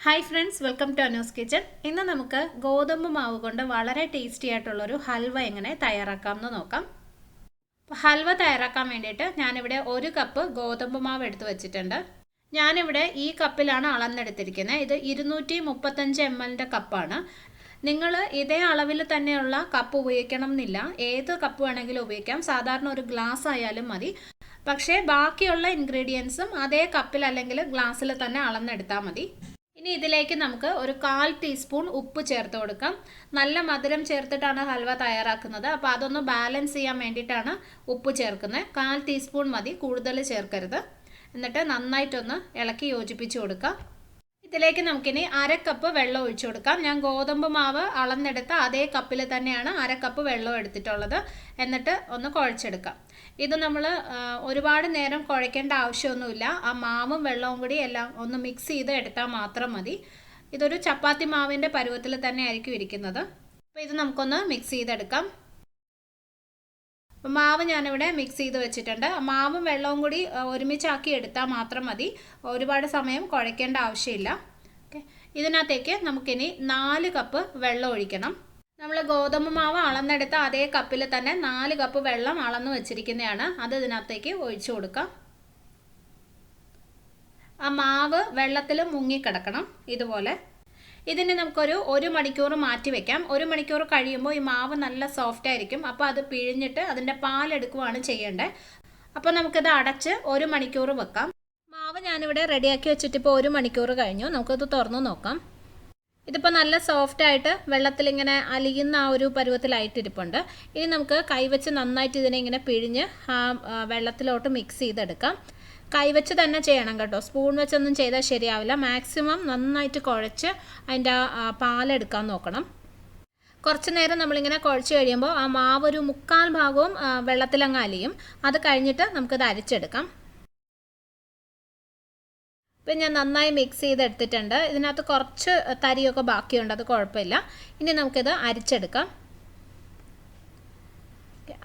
Hi friends, welcome to Anu's kitchen. ഇന്ന് നമുക്ക് ഗോതമ്പ് മാവ് കൊണ്ട് വളരെ ടേസ്റ്റി ആയിട്ടുള്ളൊരു ഹൽവ എങ്ങനെ തയ്യാറാക്കാം എന്ന് നോക്കാം. അപ്പോൾ ഹൽവ തയ്യാറാക്കാൻ വേണ്ടിയിട്ട് ഞാനിവിടെ 1 കപ്പ് ഗോതമ്പ് മാവ് എടുത്ത് വെച്ചിട്ടുണ്ട്. ഞാനിവിടെ ഈ കപ്പിലാണ് അളന്നെടുത്തിരിക്കുന്നത്. ഇത് 235 ml കപ്പാണ്. നിങ്ങൾ ഇതേ അളവിൽ തന്നെയുള്ള കപ്പ് ഉപയോഗിക്കണം എന്നില്ല. ഏത് കപ്പ് വേണമെങ്കിലും ഉപയോഗിക്കാം. സാധാരണ ഒരു ഗ്ലാസ് ആയാലും മതി. പക്ഷേ ബാക്കിയുള്ള ഇൻഗ്രീഡിയൻസും അതേ കപ്പിൽ അല്ലെങ്കിൽ ഗ്ലാസ്സിൽ തന്നെ അളന്നെടുത്താൽ മതി. ഇനി ഇതിലേക്ക് നമുക്ക് ഒരു 1/4 ടീസ്പൂൺ ഉപ്പ് ചേർത്ത് കൊടുക്കാം. നല്ല മധുരം ചേർത്തിട്ടാണ് ഹൽവ തയ്യാറാക്കുന്നത്. അപ്പോൾ അതൊന്ന് ബാലൻസ് ചെയ്യാൻ വേണ്ടിയിട്ടാണ് ഉപ്പ് ചേർക്കുന്നത്. 1/4 ടീസ്പൂൺ മതി, കൂടുതൽ ചേർക്കരുത്. എന്നിട്ട് നന്നായിട്ടൊന്ന് ഇളക്കി യോജിപ്പിച്ച് കൊടുക്കാം. ഇതിലേക്ക് നമുക്കിനി 1/2 കപ്പ് വെള്ളം ഒഴിച്ചു കൊടുക്കാം. ഞാൻ ഗോതമ്പ് മാവ് അളന്നെടുത്ത അതേ കപ്പിൽ തന്നെയാണ് 1/2 കപ്പ് വെള്ളം എടുത്തിട്ടുള്ളത്. എന്നിട്ട് ഒന്ന് കുഴച്ചെടുക്കാം. ഇത് നമ്മൾ ഒരുപാട് നേരം കുഴയ്ക്കേണ്ട ആവശ്യമൊന്നുമില്ല. ആ മാവും വെള്ളവും കൂടി എല്ലാം ഒന്ന് മിക്സ് ചെയ്ത് എടുത്താൽ മാത്രം മതി. ഇതൊരു ചപ്പാത്തി മാവിൻ്റെ പരുവത്തിൽ തന്നെ ആയിരിക്കും ഇരിക്കുന്നത്. അപ്പോൾ ഇത് നമുക്കൊന്ന് മിക്സ് ചെയ്തെടുക്കാം. മാവ് ഞാനിവിടെ മിക്സ് ചെയ്ത് വെച്ചിട്ടുണ്ട്. മാവും വെള്ളവും കൂടി ഒരുമിച്ചാക്കി എടുത്താൽ മാത്രം മതി. ഒരുപാട് സമയം കുഴയ്ക്കേണ്ട ആവശ്യമില്ല. ഓക്കെ, ഇതിനകത്തേക്ക് നമുക്കിനി 4 കപ്പ് വെള്ളം ഒഴിക്കണം. നമ്മൾ ഗോതമ്പ് മാവ് അളന്നെടുത്ത അതേ കപ്പിൽ തന്നെ 4 കപ്പ് വെള്ളം അളന്ന് വെച്ചിരിക്കുന്നതാണ്. അത് ഇതിനകത്തേക്ക് ഒഴിച്ചു കൊടുക്കാം. ആ മാവ് വെള്ളത്തിൽ മുങ്ങിക്കിടക്കണം ഇതുപോലെ. ഇതിന് നമുക്കൊരു 1 മണിക്കൂർ മാറ്റി വെക്കാം. 1 മണിക്കൂർ കഴിയുമ്പോൾ ഈ മാവ് നല്ല സോഫ്റ്റ് ആയിരിക്കും. അപ്പോൾ അത് പിഴിഞ്ഞിട്ട് അതിൻ്റെ പാലെടുക്കുകയാണ് ചെയ്യേണ്ടത്. അപ്പോൾ നമുക്കിത് അടച്ച് 1 മണിക്കൂർ വെക്കാം. മാവ് ഞാനിവിടെ റെഡിയാക്കി വെച്ചിട്ട് ഇപ്പോൾ 1 മണിക്കൂർ കഴിഞ്ഞു. നമുക്കിത് തുറന്നു നോക്കാം. ഇതിപ്പോൾ നല്ല സോഫ്റ്റായിട്ട് വെള്ളത്തിലിങ്ങനെ അലിയുന്ന ആ ഒരു പരുവത്തിലായിട്ടിരിപ്പുണ്ട്. ഇനി നമുക്ക് കൈവച്ച് നന്നായിട്ട് ഇതിനെ ഇങ്ങനെ പിഴിഞ്ഞ് ആ വെള്ളത്തിലോട്ട് മിക്സ് ചെയ്തെടുക്കാം. കൈവച്ച് തന്നെ ചെയ്യണം കേട്ടോ. സ്പൂൺ വെച്ചൊന്നും ചെയ്താൽ ശരിയാവില്ല. മാക്സിമം നന്നായിട്ട് കുഴച്ച് അതിൻ്റെ പാലെടുക്കാൻ നോക്കണം. കുറച്ച് നേരം നമ്മളിങ്ങനെ കുഴച്ച് കഴിയുമ്പോൾ ആ മാവ് ഒരു 1/4 ഭാഗവും വെള്ളത്തിലങ്ങ് അലിയും. അത് കഴിഞ്ഞിട്ട് നമുക്കിത് അരിച്ചെടുക്കാം. ഇപ്പം ഞാൻ നന്നായി മിക്സ് ചെയ്തെടുത്തിട്ടുണ്ട്. ഇതിനകത്ത് കുറച്ച് തരിയൊക്കെ ബാക്കിയുണ്ട്, അത് കുഴപ്പമില്ല. ഇനി നമുക്കിത് അരിച്ചെടുക്കാം.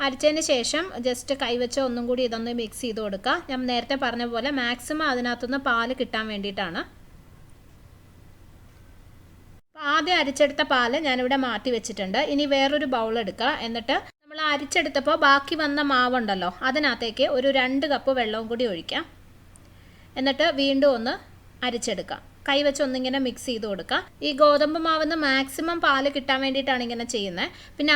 അരിച്ചതിന് ശേഷം ജസ്റ്റ് കൈവച്ച് ഒന്നും കൂടി ഇതൊന്ന് മിക്സ് ചെയ്ത് കൊടുക്കുക. ഞാൻ നേരത്തെ പറഞ്ഞ പോലെ മാക്സിമം അതിനകത്തുനിന്ന് പാല് കിട്ടാൻ വേണ്ടിയിട്ടാണ്. ആദ്യം അരിച്ചെടുത്ത പാല് ഞാനിവിടെ മാറ്റി വെച്ചിട്ടുണ്ട്. ഇനി വേറൊരു ബൗൾ എടുക്കുക. എന്നിട്ട് നമ്മൾ അരിച്ചെടുത്തപ്പോൾ ബാക്കി വന്ന മാവുണ്ടല്ലോ, അതിനകത്തേക്ക് ഒരു 2 കപ്പ് വെള്ളവും കൂടി ഒഴിക്കാം. എന്നിട്ട് വീണ്ടും ഒന്ന് അരിച്ചെടുക്കാം. കൈവച്ച് ഒന്നിങ്ങനെ മിക്സ് ചെയ്ത് കൊടുക്കുക. ഈ ഗോതമ്പ് മാവിന്ന് മാക്സിമം പാല് കിട്ടാൻ വേണ്ടിയിട്ടാണ് ഇങ്ങനെ ചെയ്യുന്നത്. പിന്നെ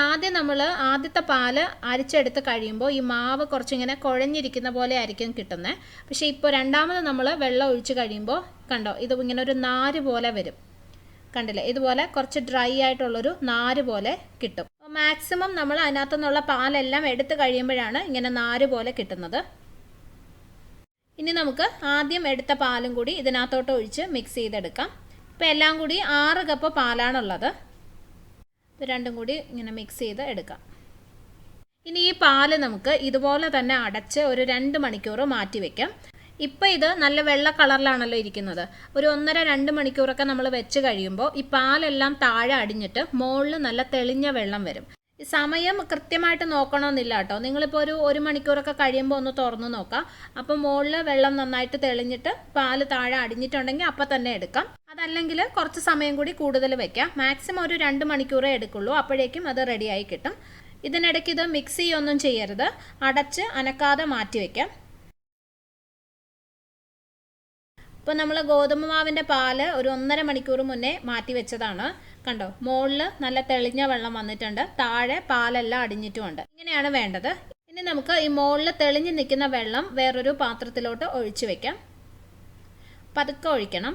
ആദ്യത്തെ പാല് അരിച്ചെടുത്ത് കഴിയുമ്പോൾ ഈ മാവ് കുറച്ചിങ്ങനെ കുഴഞ്ഞിരിക്കുന്ന പോലെ ആയിരിക്കും കിട്ടുന്നത്. പക്ഷേ ഇപ്പോൾ രണ്ടാമത് നമ്മൾ വെള്ളം ഒഴിച്ച് കഴിയുമ്പോൾ കണ്ടോ, ഇത് ഇങ്ങനെ ഒരു നാര് പോലെ വരും. കണ്ടില്ലേ, ഇതുപോലെ കുറച്ച് ഡ്രൈ ആയിട്ടുള്ളൊരു നാര് പോലെ കിട്ടും. മാക്സിമം നമ്മൾ അതിനകത്തു നിന്നുള്ള പാലെല്ലാം എടുത്ത് കഴിയുമ്പോഴാണ് ഇങ്ങനെ നാര് പോലെ കിട്ടുന്നത്. ഇനി നമുക്ക് ആദ്യം എടുത്ത പാലും കൂടി ഇതിനകത്തോട്ട് ഒഴിച്ച് മിക്സ് ചെയ്തെടുക്കാം. ഇപ്പോൾ എല്ലാം കൂടി 6 കപ്പ് പാലാണുള്ളത്. ഇത് രണ്ടും കൂടി ഇങ്ങനെ മിക്സ് ചെയ്ത് എടുക്കാം. ഇനി ഈ പാല് നമുക്ക് ഇതുപോലെ തന്നെ അടച്ച് ഒരു 2 മണിക്കൂർ മാറ്റി വയ്ക്കാം. ഇപ്പോൾ ഇത് നല്ല വെള്ള കളറിലാണല്ലോ ഇരിക്കുന്നത്. ഒരു 1.5-2 മണിക്കൂറൊക്കെ നമ്മൾ വെച്ച് കഴിയുമ്പോൾ ഈ പാലെല്ലാം താഴെ അടിഞ്ഞിട്ട് മുകളിൽ നല്ല തെളിഞ്ഞ വെള്ളം വരും. ഈ സമയം കൃത്യമായിട്ട് നോക്കണമെന്നില്ല കേട്ടോ. നിങ്ങളിപ്പോൾ ഒരു 1 മണിക്കൂറൊക്കെ കഴിയുമ്പോൾ ഒന്ന് തുറന്നു നോക്കാം. അപ്പോൾ മുകളിൽ വെള്ളം നന്നായിട്ട് തെളിഞ്ഞിട്ട് പാല് താഴെ അടിഞ്ഞിട്ടുണ്ടെങ്കിൽ അപ്പം തന്നെ എടുക്കാം. അതല്ലെങ്കിൽ കുറച്ച് സമയം കൂടി കൂടുതൽ വെക്കാം. മാക്സിമം ഒരു 2 മണിക്കൂറേ എടുക്കുള്ളൂ. അപ്പോഴേക്കും അത് റെഡിയായി കിട്ടും. ഇതിനിടയ്ക്ക് ഇത് മിക്സ് ചെയ്യൊന്നും ചെയ്യരുത്. അടച്ച് അനക്കാതെ മാറ്റി വയ്ക്കാം. ഇപ്പോൾ നമ്മൾ ഗോതമ്പ് മാവിൻ്റെ പാല് ഒരു 1.5 മണിക്കൂർ മുന്നേ മാറ്റി വെച്ചതാണ്. കണ്ടോ, മുകളിൽ നല്ല തെളിഞ്ഞ വെള്ളം വന്നിട്ടുണ്ട്, താഴെ പാലെല്ലാം അടിഞ്ഞിട്ടുമുണ്ട്. ഇങ്ങനെയാണ് വേണ്ടത്. ഇനി നമുക്ക് ഈ മുകളിൽ തെളിഞ്ഞ് നിൽക്കുന്ന വെള്ളം വേറൊരു പാത്രത്തിലോട്ട് ഒഴിച്ചു വെക്കാം. പതുക്കെ ഒഴിക്കണം.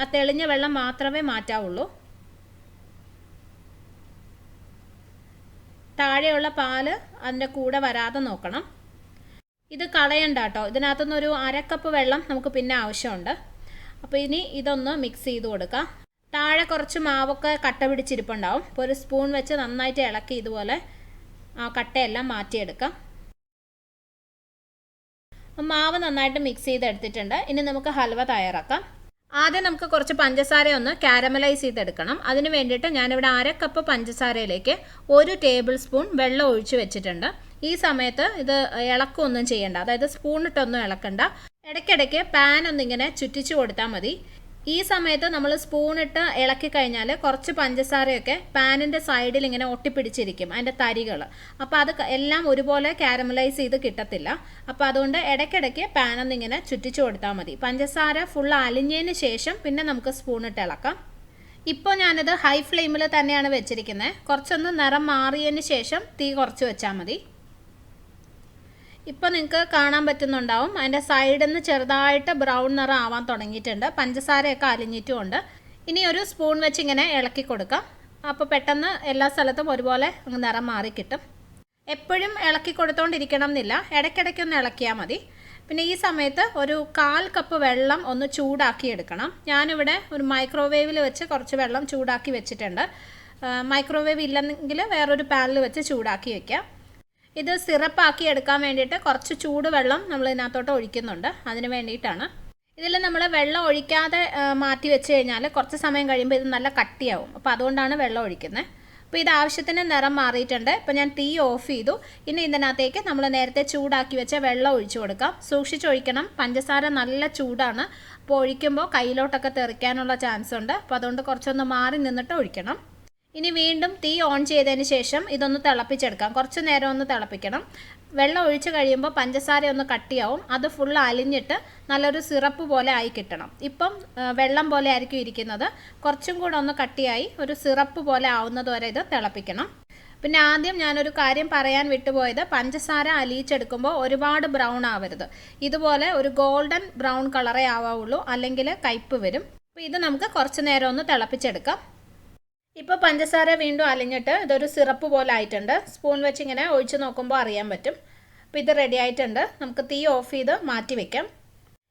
ആ തെളിഞ്ഞ വെള്ളം മാത്രമേ മാറ്റാവുള്ളൂ. താഴെയുള്ള പാല് അതിൻ്റെ കൂടെ വരാതെ നോക്കണം. ഇത് കളയണ്ട കേട്ടോ. ഇതിനകത്തുനിന്നൊരു 1/2 കപ്പ് വെള്ളം നമുക്ക് പിന്നെ ആവശ്യമുണ്ട്. അപ്പോൾ ഇനി ഇതൊന്ന് മിക്സ് ചെയ്ത് കൊടുക്കാം. താഴെ കുറച്ച് മാവൊക്കെ കട്ട പിടിച്ചിരിപ്പുണ്ടാവും. അപ്പോൾ ഒരു സ്പൂൺ വെച്ച് നന്നായിട്ട് ഇളക്കി ഇതുപോലെ ആ കട്ടയെല്ലാം മാറ്റിയെടുക്കാം. മാവ് നന്നായിട്ട് മിക്സ് ചെയ്തെടുത്തിട്ടുണ്ട്. ഇനി നമുക്ക് ഹൽവ തയ്യാറാക്കാം. ആദ്യം നമുക്ക് കുറച്ച് പഞ്ചസാര ഒന്ന് കാരമലൈസ് ചെയ്തെടുക്കണം. അതിന് വേണ്ടിയിട്ട് ഞാനിവിടെ 1/2 കപ്പ് പഞ്ചസാരയിലേക്ക് 1 ടേബിൾ സ്പൂൺ വെള്ളം ഒഴിച്ച് വെച്ചിട്ടുണ്ട്. ഈ സമയത്ത് ഇത് ഇളക്കൊന്നും ചെയ്യണ്ട, അതായത് സ്പൂണിട്ടൊന്നും ഇളക്കണ്ട. ഇടയ്ക്കിടയ്ക്ക് പാൻ ഒന്നിങ്ങനെ ചുറ്റിച്ചു കൊടുത്താൽ മതി. ഈ സമയത്ത് നമ്മൾ സ്പൂണിട്ട് ഇളക്കി കഴിഞ്ഞാൽ കുറച്ച് പഞ്ചസാരയൊക്കെ പാനിൻ്റെ സൈഡിൽ ഇങ്ങനെ ഒട്ടിപ്പിടിച്ചിരിക്കും, അതിൻ്റെ തരികൾ. അപ്പോൾ അത് എല്ലാം ഒരുപോലെ കാരമലൈസ് ചെയ്ത് കിട്ടത്തില്ല. അപ്പോൾ അതുകൊണ്ട് ഇടയ്ക്കിടയ്ക്ക് പാനൊന്നിങ്ങനെ ചുറ്റിച്ചു കൊടുത്താൽ മതി. പഞ്ചസാര ഫുൾ അലിഞ്ഞതിന് ശേഷം പിന്നെ നമുക്ക് സ്പൂണിട്ട് ഇളക്കാം. ഇപ്പോൾ ഞാനിത് ഹൈ ഫ്ലെയിമിൽ തന്നെയാണ് വെച്ചിരിക്കുന്നത്. കുറച്ചൊന്ന് നിറം മാറിയതിന് ശേഷം തീ കുറച്ച് വെച്ചാൽ മതി. ഇപ്പോൾ നിങ്ങൾക്ക് കാണാൻ പറ്റുന്നുണ്ടാവും, അതിൻ്റെ സൈഡിൽ നിന്ന് ചെറുതായിട്ട് ബ്രൗൺ നിറം ആവാൻ തുടങ്ങിയിട്ടുണ്ട്. പഞ്ചസാരയൊക്കെ അലിഞ്ഞിട്ടുമുണ്ട്. ഇനി ഒരു സ്പൂൺ വെച്ച് ഇങ്ങനെ ഇളക്കി കൊടുക്കാം. അപ്പോൾ പെട്ടെന്ന് എല്ലാ സ്ഥലത്തും ഒരുപോലെ നിറം മാറി കിട്ടും. എപ്പോഴും ഇളക്കി കൊടുത്തോണ്ടിരിക്കണം എന്നില്ല, ഇടയ്ക്കിടയ്ക്കൊന്ന് ഇളക്കിയാൽ മതി. പിന്നെ ഈ സമയത്ത് ഒരു 1/4 കപ്പ് വെള്ളം ഒന്ന് ചൂടാക്കി എടുക്കണം. ഞാനിവിടെ ഒരു മൈക്രോവേവിൽ വെച്ച് കുറച്ച് വെള്ളം ചൂടാക്കി വെച്ചിട്ടുണ്ട്. മൈക്രോവേവ് ഇല്ലെങ്കിൽ വേറൊരു പാനിൽ വെച്ച് ചൂടാക്കി വയ്ക്കാം. ഇത് സിറപ്പാക്കി എടുക്കാൻ വേണ്ടിയിട്ട് കുറച്ച് ചൂടുവെള്ളം നമ്മൾ ഇതിനകത്തോട്ട് ഒഴിക്കുന്നുണ്ട്. അതിന് വേണ്ടിയിട്ടാണ്. ഇതിൽ നമ്മൾ വെള്ളം ഒഴിക്കാതെ മാറ്റി വെച്ച് കഴിഞ്ഞാൽ കുറച്ച് സമയം കഴിയുമ്പോൾ ഇത് നല്ല കട്ടിയാവും. അപ്പോൾ അതുകൊണ്ടാണ് വെള്ളം ഒഴിക്കുന്നത്. അപ്പോൾ ഇത് ആവശ്യത്തിന് നിറം മാറിയിട്ടുണ്ട്. ഇപ്പോൾ ഞാൻ തീ ഓഫ് ചെയ്തു. ഇനി ഇതിനകത്തേക്ക് നമ്മൾ നേരത്തെ ചൂടാക്കി വെച്ച വെള്ളം ഒഴിച്ചു കൊടുക്കാം. സൂക്ഷിച്ചൊഴിക്കണം, പഞ്ചസാര നല്ല ചൂടാണ്. അപ്പോൾ ഒഴിക്കുമ്പോൾ കയ്യിലോട്ടൊക്കെ തെറിക്കാനുള്ള ചാൻസ് ഉണ്ട്. അപ്പോൾ അതുകൊണ്ട് കുറച്ചൊന്ന് മാറി നിന്നിട്ട് ഒഴിക്കണം. ഇനി വീണ്ടും തീ ഓൺ ചെയ്തതിന് ശേഷം ഇതൊന്ന് തിളപ്പിച്ചെടുക്കാം. കുറച്ച് നേരം ഒന്ന് തിളപ്പിക്കണം. വെള്ളം ഒഴിച്ച് കഴിയുമ്പോൾ പഞ്ചസാര ഒന്ന് കട്ടിയാവും. അത് ഫുൾ അലിഞ്ഞിട്ട് നല്ലൊരു സിറപ്പ് പോലെ ആയി കിട്ടണം. ഇപ്പം വെള്ളം പോലെ ആയിരിക്കും ഇരിക്കുന്നത്. കുറച്ചും കൂടെ ഒന്ന് കട്ടിയായി ഒരു സിറപ്പ് പോലെ ആവുന്നത് വരെ ഇത് തിളപ്പിക്കണം. പിന്നെ ആദ്യം ഞാനൊരു കാര്യം പറയാൻ വിട്ടുപോയത്, പഞ്ചസാര അലിയിച്ചെടുക്കുമ്പോൾ ഒരുപാട് ബ്രൗൺ ആവരുത്. ഇതുപോലെ ഒരു ഗോൾഡൻ ബ്രൗൺ കളറേ ആവുള്ളൂ, അല്ലെങ്കിൽ കയ്പ്പ് വരും. അപ്പോൾ ഇത് നമുക്ക് കുറച്ച് നേരം ഒന്ന് തിളപ്പിച്ചെടുക്കാം. ഇപ്പോൾ പഞ്ചസാര വീണ്ടും അലിഞ്ഞിട്ട് ഇതൊരു സിറപ്പ് പോലെ ആയിട്ടുണ്ട്. സ്പൂൺ വെച്ച് ഇങ്ങനെ ഒഴിച്ച് നോക്കുമ്പോൾ അറിയാൻ പറ്റും. അപ്പോൾ ഇത് റെഡി ആയിട്ടുണ്ട്. നമുക്ക് തീ ഓഫ് ചെയ്ത് മാറ്റി വെക്കാം.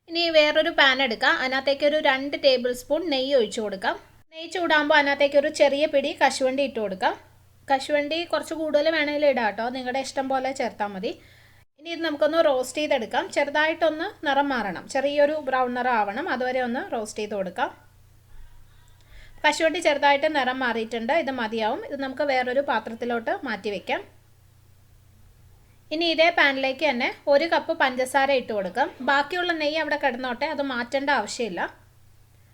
ഇനി വേറൊരു പാൻ എടുക്കാം. അതിനകത്തേക്ക് ഒരു 2 ടേബിൾ സ്പൂൺ നെയ്യ് ഒഴിച്ചു കൊടുക്കാം. നെയ്യ് ചൂടാകുമ്പോൾ അതിനകത്തേക്ക് ഒരു ചെറിയ പിടി കശുവണ്ടി ഇട്ട് കൊടുക്കാം. കശുവണ്ടി കുറച്ച് കൂടുതൽ വേണമെങ്കിൽ ഇടാം കേട്ടോ, നിങ്ങളുടെ ഇഷ്ടം പോലെ ചേർത്താൽ മതി. ഇനി ഇത് നമുക്കൊന്ന് റോസ്റ്റ് ചെയ്തെടുക്കാം. ചെറുതായിട്ടൊന്ന് നിറം മാറണം, ചെറിയൊരു ബ്രൗൺ നിറം ആവണം. അതുവരെ ഒന്ന് റോസ്റ്റ് ചെയ്ത് കൊടുക്കാം. കശുവണ്ടി ചെറുതായിട്ട് നിറം മാറിയിട്ടുണ്ട്. ഇത് മതിയാവും. ഇത് നമുക്ക് വേറൊരു പാത്രത്തിലോട്ട് മാറ്റി വയ്ക്കാം. ഇനി ഇതേ പാനിലേക്ക് തന്നെ 1 കപ്പ് പഞ്ചസാര ഇട്ട് കൊടുക്കാം. ബാക്കിയുള്ള നെയ്യ് അവിടെ കിടന്നോട്ടെ, അത് മാറ്റേണ്ട ആവശ്യമില്ല.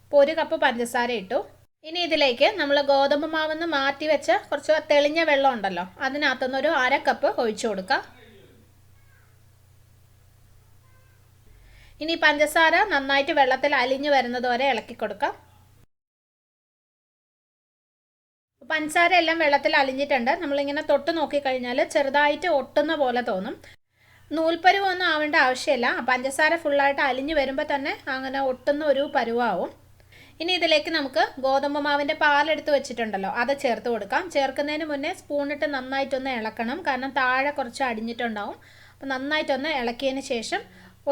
അപ്പോൾ 1 കപ്പ് പഞ്ചസാര ഇട്ടു. ഇനി ഇതിലേക്ക് നമ്മൾ ഗോതമ്പ് മാവെന്ന് മാറ്റി വെച്ച കുറച്ച് തെളിഞ്ഞ വെള്ളം ഉണ്ടല്ലോ, അതിനകത്തുനിന്നൊരു 1/2 കപ്പ് ഒഴിച്ചു കൊടുക്കാം. ഇനി പഞ്ചസാര നന്നായിട്ട് വെള്ളത്തിൽ അലിഞ്ഞു വരുന്നത് വരെ ഇളക്കി കൊടുക്കാം. പഞ്ചസാര എല്ലാം വെള്ളത്തിൽ അലിഞ്ഞിട്ടുണ്ട്. നമ്മളിങ്ങനെ തൊട്ട് നോക്കിക്കഴിഞ്ഞാൽ ചെറുതായിട്ട് ഒട്ടുന്ന പോലെ തോന്നും. നൂൽപ്പരുവൊന്നും ആവേണ്ട ആവശ്യമില്ല. പഞ്ചസാര ഫുള്ളായിട്ട് അലിഞ്ഞു വരുമ്പോൾ തന്നെ അങ്ങനെ ഒട്ടുന്ന ഒരു പരുവാവും. ഇനി ഇതിലേക്ക് നമുക്ക് ഗോതമ്പ് മാവിൻ്റെ പാലെടുത്ത് വെച്ചിട്ടുണ്ടല്ലോ, അത് ചേർത്ത് കൊടുക്കാം. ചേർക്കുന്നതിന് മുന്നേ സ്പൂണിട്ട് നന്നായിട്ടൊന്ന് ഇളക്കണം, കാരണം താഴെ കുറച്ച് അടിഞ്ഞിട്ടുണ്ടാവും. അപ്പോൾ നന്നായിട്ടൊന്ന് ഇളക്കിയതിന് ശേഷം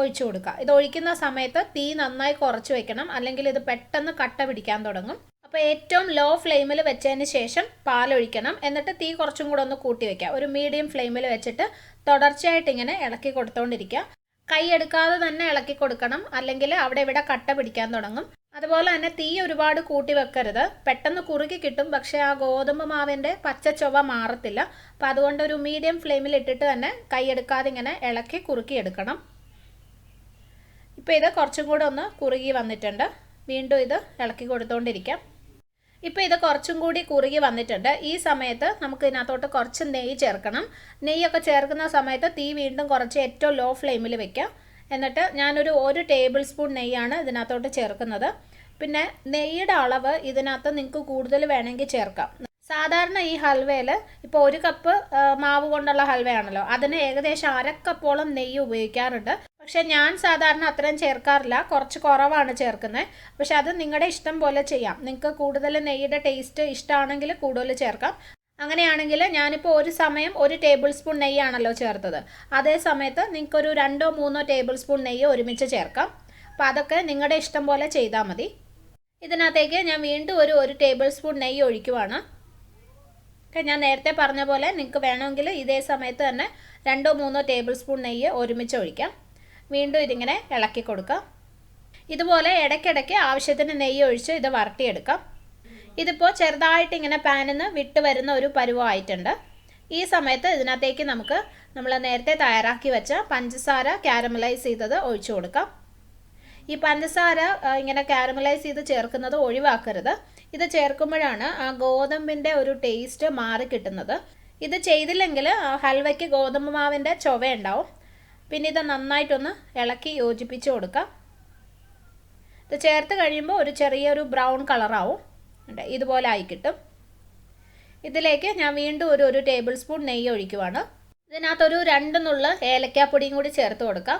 ഒഴിച്ചു കൊടുക്കുക. ഇത് ഒഴിക്കുന്ന സമയത്ത് തീ നന്നായി കുറച്ച് വെക്കണം, അല്ലെങ്കിൽ ഇത് പെട്ടെന്ന് കട്ട പിടിക്കാൻ തുടങ്ങും. അപ്പോൾ ഏറ്റവും ലോ ഫ്ലെയിമിൽ വെച്ചതിന് ശേഷം പാലൊഴിക്കണം. എന്നിട്ട് തീ കുറച്ചും കൂടെ ഒന്ന് കൂട്ടി വയ്ക്കുക. ഒരു മീഡിയം ഫ്ലെയിമിൽ വെച്ചിട്ട് തുടർച്ചയായിട്ട് ഇങ്ങനെ ഇളക്കി കൊടുത്തുകൊണ്ടിരിക്കുക. കൈ എടുക്കാതെ തന്നെ ഇളക്കി കൊടുക്കണം, അല്ലെങ്കിൽ അവിടെ ഇവിടെ കട്ട പിടിക്കാൻ തുടങ്ങും. അതുപോലെ തന്നെ തീ ഒരുപാട് കൂട്ടി വെക്കരുത്, പെട്ടെന്ന് കുറുകി കിട്ടും. പക്ഷേ ആ ഗോതമ്പ് മാവിൻ്റെ പച്ച ചൊവ്വ മാറത്തില്ല. അപ്പോൾ അതുകൊണ്ട് ഒരു മീഡിയം ഫ്ലെയിമിൽ ഇട്ടിട്ട് തന്നെ കൈ എടുക്കാതെ ഇങ്ങനെ ഇളക്കി കുറുക്കി എടുക്കണം. ഇപ്പോൾ ഇത് കുറച്ചും കൂടെ ഒന്ന് കുറുകി വന്നിട്ടുണ്ട്. വീണ്ടും ഇത് ഇളക്കി കൊടുത്തുകൊണ്ടിരിക്കാം. ഇപ്പോൾ ഇത് കുറച്ചും കൂടി കുറുകി വന്നിട്ടുണ്ട്. ഈ സമയത്ത് നമുക്ക് ഇതിനകത്തോട്ട് കുറച്ച് നെയ്യ് ചേർക്കണം. നെയ്യൊക്കെ ചേർക്കുന്ന സമയത്ത് തീ വീണ്ടും കുറച്ച് ഏറ്റവും ലോ ഫ്ലെയിമിൽ വെക്കാം. എന്നിട്ട് ഞാനൊരു 1 ടേബിൾ സ്പൂൺ നെയ്യാണ് ഇതിനകത്തോട്ട് ചേർക്കുന്നത്. പിന്നെ നെയ്യുടെ അളവ് ഇതിനകത്ത് നിങ്ങൾക്ക് കൂടുതൽ വേണമെങ്കിൽ ചേർക്കാം. സാധാരണ ഈ ഹൽവയിൽ ഇപ്പോൾ 1 കപ്പ് മാവ് കൊണ്ടുള്ള ഹൽവയാണല്ലോ, അതിന് ഏകദേശം 1/2 കപ്പോളം നെയ്യ് ഉപയോഗിക്കാറുണ്ട്. പക്ഷെ ഞാൻ സാധാരണ അത്രയും ചേർക്കാറില്ല, കുറച്ച് കുറവാണ് ചേർക്കുന്നത്. പക്ഷെ അത് നിങ്ങളുടെ ഇഷ്ടം പോലെ ചെയ്യാം. നിങ്ങൾക്ക് കൂടുതൽ നെയ്യുടെ ടേസ്റ്റ് ഇഷ്ടമാണെങ്കിൽ കൂടുതൽ ചേർക്കാം. അങ്ങനെയാണെങ്കിൽ ഞാനിപ്പോൾ ഒരു സമയം 1 ടേബിൾ സ്പൂൺ നെയ്യാണല്ലോ ചേർത്തത്, അതേ സമയത്ത് നിങ്ങൾക്കൊരു 2-3 ടേബിൾ സ്പൂൺ നെയ്യ് ഒരുമിച്ച് ചേർക്കാം. അപ്പോൾ അതൊക്കെ നിങ്ങളുടെ ഇഷ്ടം പോലെ ചെയ്താൽ മതി. ഇതിനകത്തേക്ക് ഞാൻ വീണ്ടും ഒരു 1 ടേബിൾ സ്പൂൺ നെയ്യ് ഒഴിക്കുവാണ്. ഞാൻ നേരത്തെ പറഞ്ഞ പോലെ നിങ്ങൾക്ക് വേണമെങ്കിൽ ഇതേ സമയത്ത് തന്നെ 2-3 ടേബിൾ സ്പൂൺ നെയ്യ് ഒരുമിച്ച് ഒഴിക്കാം. വീണ്ടും ഇതിങ്ങനെ ഇളക്കി കൊടുക്കാം. ഇതുപോലെ ഇടയ്ക്കിടയ്ക്ക് ആവശ്യത്തിന് നെയ്യ് ഒഴിച്ച് ഇത് വരട്ടിയെടുക്കാം. ഇതിപ്പോൾ ചെറുതായിട്ട് ഇങ്ങനെ പാനിൽ നിന്ന് വിട്ട് വരുന്ന ഒരു പരുവമായിട്ടുണ്ട്. ഈ സമയത്ത് ഇതിനകത്തേക്ക് നമുക്ക് നമ്മൾ നേരത്തെ തയ്യാറാക്കി വെച്ച പഞ്ചസാര കാരമലൈസ് ചെയ്തത് ഒഴിച്ചു കൊടുക്കാം. ഈ പഞ്ചസാര ഇങ്ങനെ കാരമലൈസ് ചെയ്ത് ചേർക്കുന്നത് ഒഴിവാക്കരുത്. ഇത് ചേർക്കുമ്പോഴാണ് ആ ഗോതമ്പിൻ്റെ ഒരു ടേസ്റ്റ് മാറി കിട്ടുന്നത്. ഇത് ചെയ്തില്ലെങ്കിൽ ഹൽവയ്ക്ക് ഗോതമ്പ് മാവിൻ്റെ ചുവയുണ്ടാവും. പിന്നെ ഇത് നന്നായിട്ടൊന്ന് ഇളക്കി യോജിപ്പിച്ച് കൊടുക്കാം. ഇത് ചേർത്ത് കഴിയുമ്പോൾ ഒരു ചെറിയൊരു ബ്രൗൺ കളറാവും. ഇതുപോലെ ആയി കിട്ടും. ഇതിലേക്ക് ഞാൻ വീണ്ടും ഒരു ടേബിൾ സ്പൂൺ നെയ്യ് ഒഴിക്കുവാണ്. ഇതിനകത്തൊരു 2 നുള്ള് ഏലക്കാപ്പൊടിയും കൂടി ചേർത്ത് കൊടുക്കാം.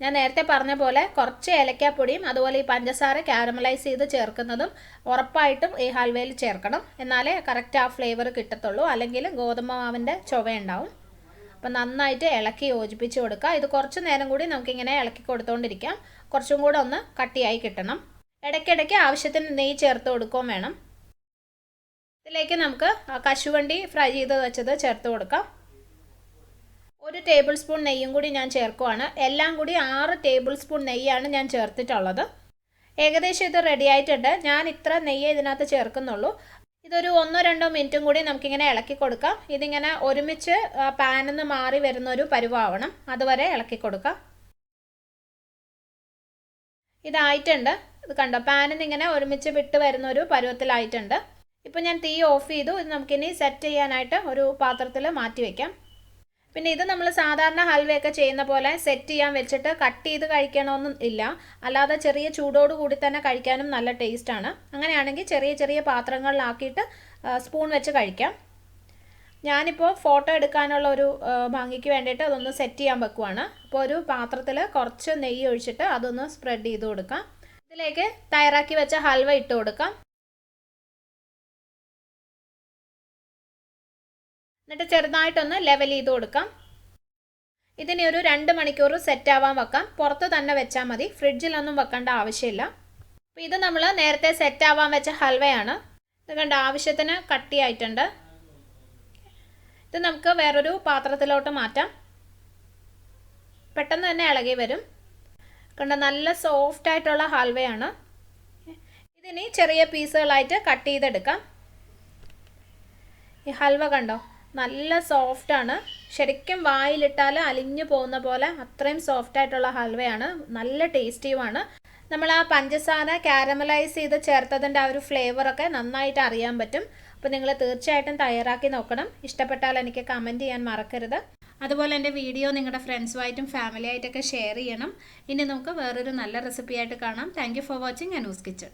ഞാൻ നേരത്തെ പറഞ്ഞ പോലെ കുറച്ച് ഏലക്കാപ്പൊടിയും അതുപോലെ ഈ പഞ്ചസാര കാരമലൈസ് ചെയ്ത് ചേർക്കുന്നതും ഉറപ്പായിട്ടും ഈ ഹൽവയിൽ ചേർക്കണം. എന്നാലേ കറക്റ്റ് ആ ഫ്ലേവർ കിട്ടത്തുള്ളൂ. അല്ലെങ്കിൽ ഗോതമ്പ് മാവിൻ്റെ ചുവയുണ്ടാവും. അപ്പം നന്നായിട്ട് ഇളക്കി യോജിപ്പിച്ച് കൊടുക്കുക. ഇത് കുറച്ച് നേരം കൂടി നമുക്കിങ്ങനെ ഇളക്കി കൊടുത്തുകൊണ്ടിരിക്കാം. കുറച്ചും കൂടെ ഒന്ന് കട്ടിയായി കിട്ടണം. ഇടയ്ക്കിടയ്ക്ക് ആവശ്യത്തിന് നെയ്യ് ചേർത്ത് കൊടുക്കുകയും വേണം. ഇതിലേക്ക് നമുക്ക് കശുവണ്ടി ഫ്രൈ ചെയ്ത് വെച്ചത് ചേർത്ത് കൊടുക്കാം. 1 ടേബിൾ സ്പൂൺ നെയ്യും കൂടി ഞാൻ ചേർക്കുവാണ്. എല്ലാം കൂടി 6 ടേബിൾ സ്പൂൺ നെയ്യാണ് ഞാൻ ചേർത്തിട്ടുള്ളത്. ഏകദേശം ഇത് റെഡി ആയിട്ടുണ്ട്. ഞാൻ ഇത്ര നെയ്യേ ഇതിനകത്ത് ചേർക്കുന്നുള്ളൂ. ഇതൊരു 1-2 മിനിറ്റും കൂടി നമുക്കിങ്ങനെ ഇളക്കി കൊടുക്കാം. ഇതിങ്ങനെ ഒരുമിച്ച് പാനിൽ നിന്ന് മാറി വരുന്നൊരു പരുവാവണം. അതുവരെ ഇളക്കി കൊടുക്കാം. ഇതായിട്ടുണ്ട്. ഇത് കണ്ടോ, പാനിൽ നിന്ന് ഇങ്ങനെ ഒരുമിച്ച് വിട്ട് വരുന്നൊരു പരുവത്തിലായിട്ടുണ്ട്. ഇപ്പോൾ ഞാൻ തീ ഓഫ് ചെയ്തു. ഇത് നമുക്കിനി സെറ്റ് ചെയ്യാനായിട്ട് ഒരു പാത്രത്തിൽ മാറ്റി വയ്ക്കാം. പിന്നെ ഇത് നമ്മൾ സാധാരണ ഹൽവയൊക്കെ ചെയ്യുന്ന പോലെ സെറ്റ് ചെയ്യാൻ വെച്ചിട്ട് കട്ട് ചെയ്ത് കഴിക്കണമെന്നും ഇല്ല. അല്ലാതെ ചെറിയ ചൂടോട് കൂടി തന്നെ കഴിക്കാനും നല്ല ടേസ്റ്റാണ്. അങ്ങനെയാണെങ്കിൽ ചെറിയ ചെറിയ പാത്രങ്ങളിലാക്കിയിട്ട് സ്പൂൺ വെച്ച് കഴിക്കാം. ഞാനിപ്പോൾ ഫോട്ടോ എടുക്കാനുള്ള ഒരു ഭംഗിക്ക് വേണ്ടിയിട്ട് അതൊന്ന് സെറ്റ് ചെയ്യാൻ വെക്കുവാണ്. അപ്പോൾ ഒരു പാത്രത്തിൽ കുറച്ച് നെയ്യ് ഒഴിച്ചിട്ട് അതൊന്ന് സ്പ്രെഡ് ചെയ്ത് കൊടുക്കാം. ഇതിലേക്ക് തയ്യാറാക്കി വെച്ച ഹൽവ ഇട്ട് കൊടുക്കാം. എന്നിട്ട് ചെറുതായിട്ടൊന്ന് ലെവൽ ചെയ്ത് കൊടുക്കാം. ഇതിനെ ഒരു 2 മണിക്കൂർ സെറ്റ് ആവാൻ വെക്കാം. പുറത്ത് തന്നെ വെച്ചാൽ മതി. ഫ്രിഡ്ജിലൊന്നും വെക്കേണ്ട ആവശ്യമില്ല. അപ്പോൾ ഇത് നമ്മൾ നേരത്തെ സെറ്റ് ആവാൻ വെച്ച ഹൽവയാണ്. ഇത് കണ്ട ആവശ്യത്തിന് കട്ടിയായിട്ടുണ്ട്. ഇത് നമുക്ക് വേറൊരു പാത്രത്തിലോട്ട് മാറ്റാം. പെട്ടെന്ന് തന്നെ ഇളകി വരും. കണ്ട നല്ല സോഫ്റ്റ് ആയിട്ടുള്ള ഹൽവയാണ്. ഇതിനി ചെറിയ പീസുകളായിട്ട് കട്ട് ചെയ്തെടുക്കാം. ഈ ഹൽവ കണ്ടോ, നല്ല സോഫ്റ്റാണ്. ശരിക്കും വായിലിട്ടാൽ അലിഞ്ഞു പോകുന്ന പോലെ അത്രയും സോഫ്റ്റ് ആയിട്ടുള്ള ഹൽവയാണ്. നല്ല ടേസ്റ്റിയുമാണ്. നമ്മൾ ആ പഞ്ചസാര കാരമലൈസ് ചെയ്ത് ചേർത്തതിൻ്റെ ആ ഒരു ഫ്ലേവറൊക്കെ നന്നായിട്ട് അറിയാൻ പറ്റും. അപ്പോൾ നിങ്ങൾ തീർച്ചയായിട്ടും തയ്യാറാക്കി നോക്കണം. ഇഷ്ടപ്പെട്ടാൽ എനിക്ക് കമൻറ്റ് ചെയ്യാൻ മറക്കരുത്. അതുപോലെ എൻ്റെ വീഡിയോ നിങ്ങളുടെ ഫ്രണ്ട്സുമായിട്ടും ഫാമിലിയായിട്ടൊക്കെ ഷെയർ ചെയ്യണം. ഇനി നമുക്ക് വേറൊരു നല്ല റെസിപ്പിയായിട്ട് കാണാം. Thank you for watching Anu's kitchen.